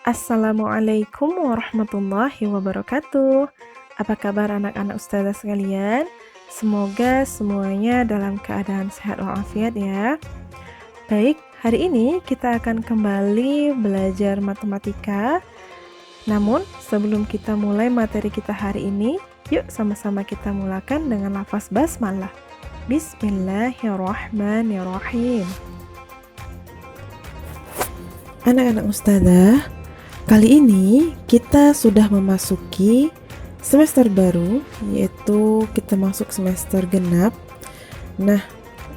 Assalamualaikum warahmatullahi wabarakatuh. Apa kabar anak-anak ustazah sekalian? Semoga semuanya dalam keadaan sehat walafiat ya. Baik, hari ini kita akan kembali belajar matematika. Namun, sebelum kita mulai materi kita hari ini, yuk sama-sama kita mulakan dengan lafaz basmalah. Bismillahirrahmanirrahim. Anak-anak ustazah, kali ini kita sudah memasuki semester baru, yaitu kita masuk semester genap. Nah,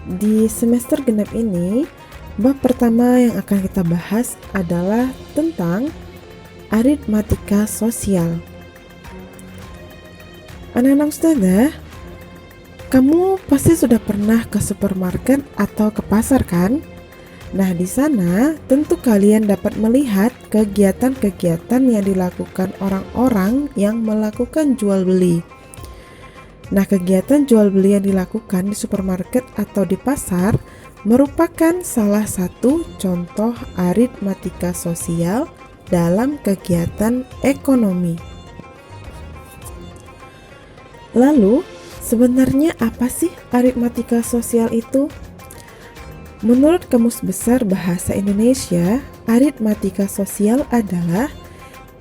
di semester genap ini, bab pertama yang akan kita bahas adalah tentang aritmatika sosial. Anak-anak ustazah, kamu pasti sudah pernah ke supermarket atau ke pasar kan? Nah, di sana tentu kalian dapat melihat kegiatan-kegiatan yang dilakukan orang-orang yang melakukan jual beli. Nah, kegiatan jual beli yang dilakukan di supermarket atau di pasar merupakan salah satu contoh aritmatika sosial dalam kegiatan ekonomi. Lalu, sebenarnya apa sih aritmatika sosial itu? Menurut Kamus Besar Bahasa Indonesia, aritmatika sosial adalah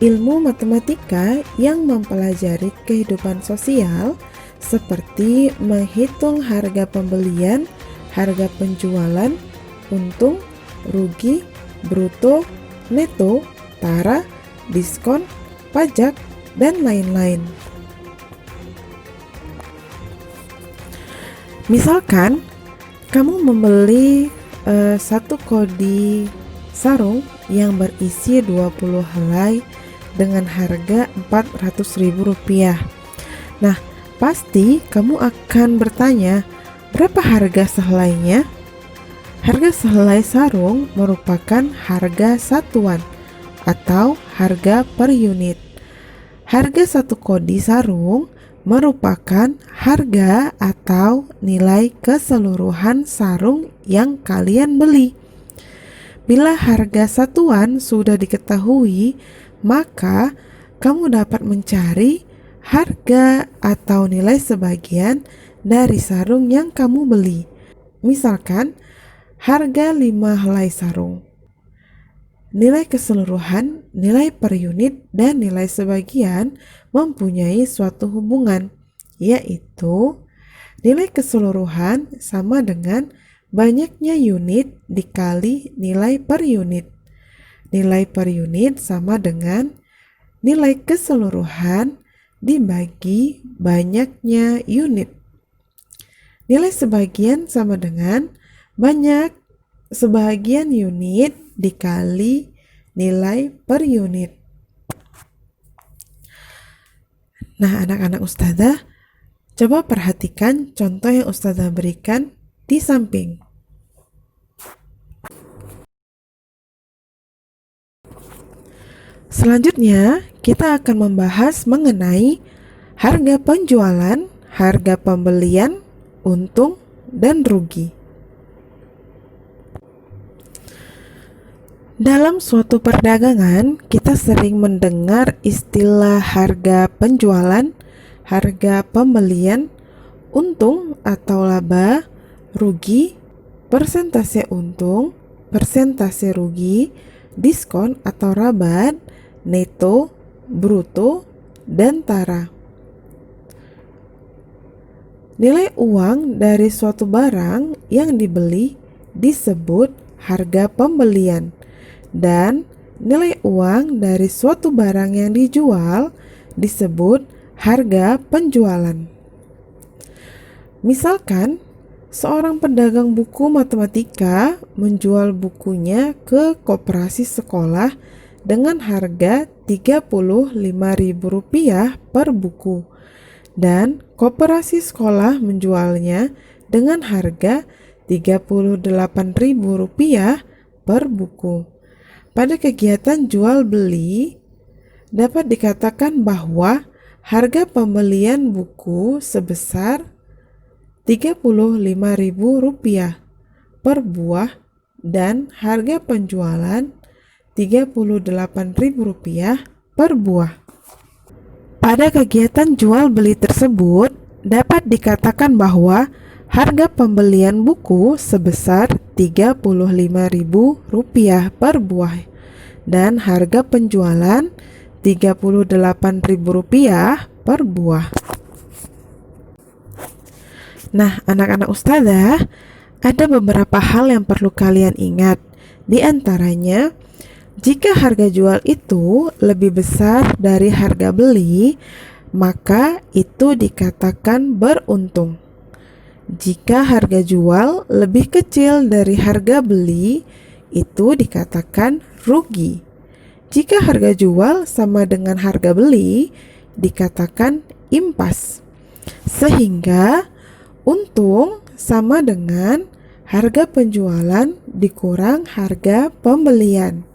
ilmu matematika yang mempelajari kehidupan sosial seperti menghitung harga pembelian, harga penjualan, untung, rugi, bruto, neto, tara, diskon, pajak, dan lain-lain. Misalkan, kamu membeli satu kodi sarung yang berisi 20 helai dengan harga Rp400.000. Nah, pasti kamu akan bertanya, berapa harga sehelainya? Harga sehelai sarung merupakan harga satuan atau harga per unit. Harga satu kodi sarung merupakan harga atau nilai keseluruhan sarung yang kalian beli. Bila harga satuan sudah diketahui, maka kamu dapat mencari harga atau nilai sebagian dari sarung yang kamu beli. Misalkan, harga 5 helai sarung. Nilai keseluruhan, nilai per unit, dan nilai sebagian mempunyai suatu hubungan, yaitu nilai keseluruhan sama dengan banyaknya unit dikali nilai per unit. Nilai per unit sama dengan nilai keseluruhan dibagi banyaknya unit. Nilai sebagian sama dengan banyak sebagian unit dikali nilai per unit. Nah, anak-anak ustazah, coba perhatikan contoh yang ustazah berikan di samping. Selanjutnya, kita akan membahas mengenai harga penjualan, harga pembelian, untung, dan rugi. Dalam suatu perdagangan, kita sering mendengar istilah harga penjualan, harga pembelian, untung atau laba, rugi, persentase untung, persentase rugi, diskon atau rabat, neto, bruto, dan tara. Nilai uang dari suatu barang yang dibeli disebut harga pembelian. Dan nilai uang dari suatu barang yang dijual disebut harga penjualan. Misalkan, seorang pedagang buku matematika menjual bukunya ke koperasi sekolah dengan harga Rp35.000 per buku, dan koperasi sekolah menjualnya dengan harga Rp38.000 per buku. Pada kegiatan jual beli, dapat dikatakan bahwa harga pembelian buku sebesar Rp35.000 per buah dan harga penjualan Rp38.000 per buah. Pada kegiatan jual beli tersebut, dapat dikatakan bahwa harga pembelian buku sebesar Rp35.000 per buah dan harga penjualan Rp38.000 per buah. Nah, anak-anak ustazah, ada beberapa hal yang perlu kalian ingat. Di antaranya, jika harga jual itu lebih besar dari harga beli, maka itu dikatakan beruntung. Jika harga jual lebih kecil dari harga beli, itu dikatakan rugi. Jika harga jual sama dengan harga beli, dikatakan impas. Sehingga untung sama dengan harga penjualan dikurang harga pembelian.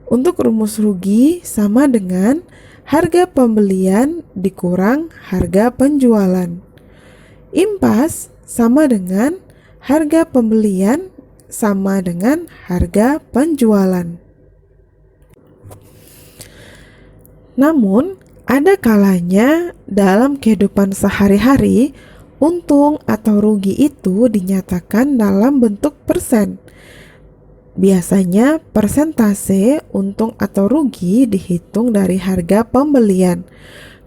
Untuk rumus rugi sama dengan harga pembelian dikurang harga penjualan. Impas sama dengan harga pembelian sama dengan harga penjualan. Namun, ada kalanya dalam kehidupan sehari-hari, untung atau rugi itu dinyatakan dalam bentuk persen. Biasanya persentase untung atau rugi dihitung dari harga pembelian,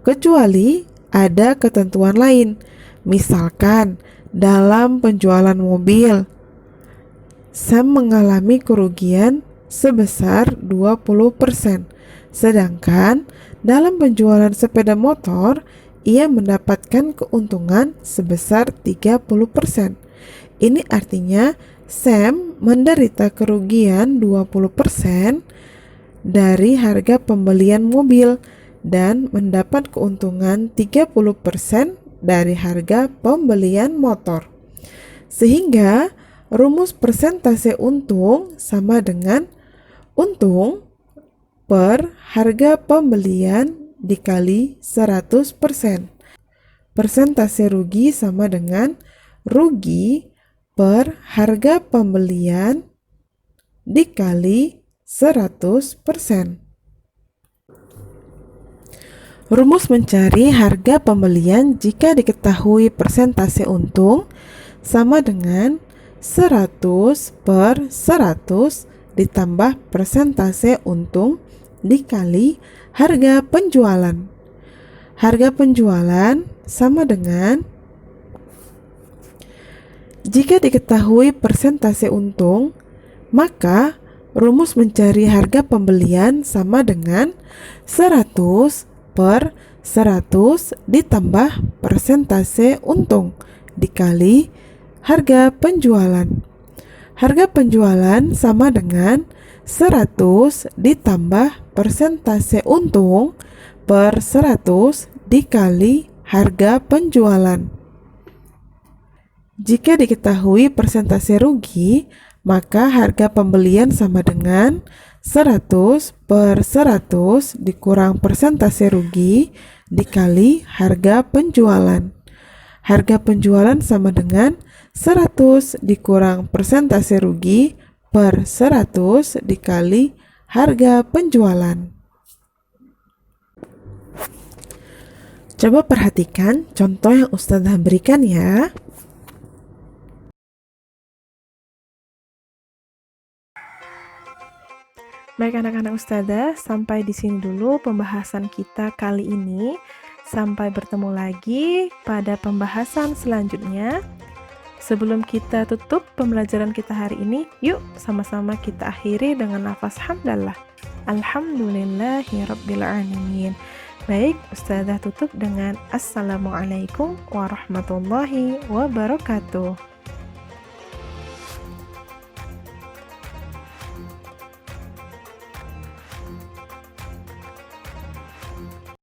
kecuali ada ketentuan lain. Misalkan dalam penjualan mobil, Sam mengalami kerugian sebesar 20%, sedangkan dalam penjualan sepeda motor, ia mendapatkan keuntungan sebesar 30%. Ini artinya Sam menderita kerugian 20% dari harga pembelian mobil dan mendapat keuntungan 30% dari harga pembelian motor. Sehingga rumus persentase untung sama dengan untung per harga pembelian dikali 100%. Persentase rugi sama dengan rugi per harga pembelian dikali 100%. Rumus mencari harga pembelian jika diketahui persentase untung sama dengan 100 per 100 ditambah persentase untung dikali harga penjualan. Harga penjualan sama dengan, jika diketahui persentase untung, maka rumus mencari harga pembelian sama dengan 100 per 100 ditambah persentase untung dikali harga penjualan. Harga penjualan sama dengan 100 ditambah persentase untung per 100 dikali harga penjualan. Jika diketahui persentase rugi, maka harga pembelian sama dengan 100 per 100 dikurang persentase rugi dikali harga penjualan. Harga penjualan sama dengan 100 dikurang persentase rugi per 100 dikali harga penjualan. Coba perhatikan contoh yang Ustazah berikan ya. Baik anak-anak Ustazah, sampai di sini dulu pembahasan kita kali ini. Sampai bertemu lagi pada pembahasan selanjutnya. Sebelum kita tutup pembelajaran kita hari ini, yuk sama-sama kita akhiri dengan lafaz hamdalah. Alhamdulillahirrabbilalamin. Baik, Ustazah tutup dengan Assalamualaikum warahmatullahi wabarakatuh.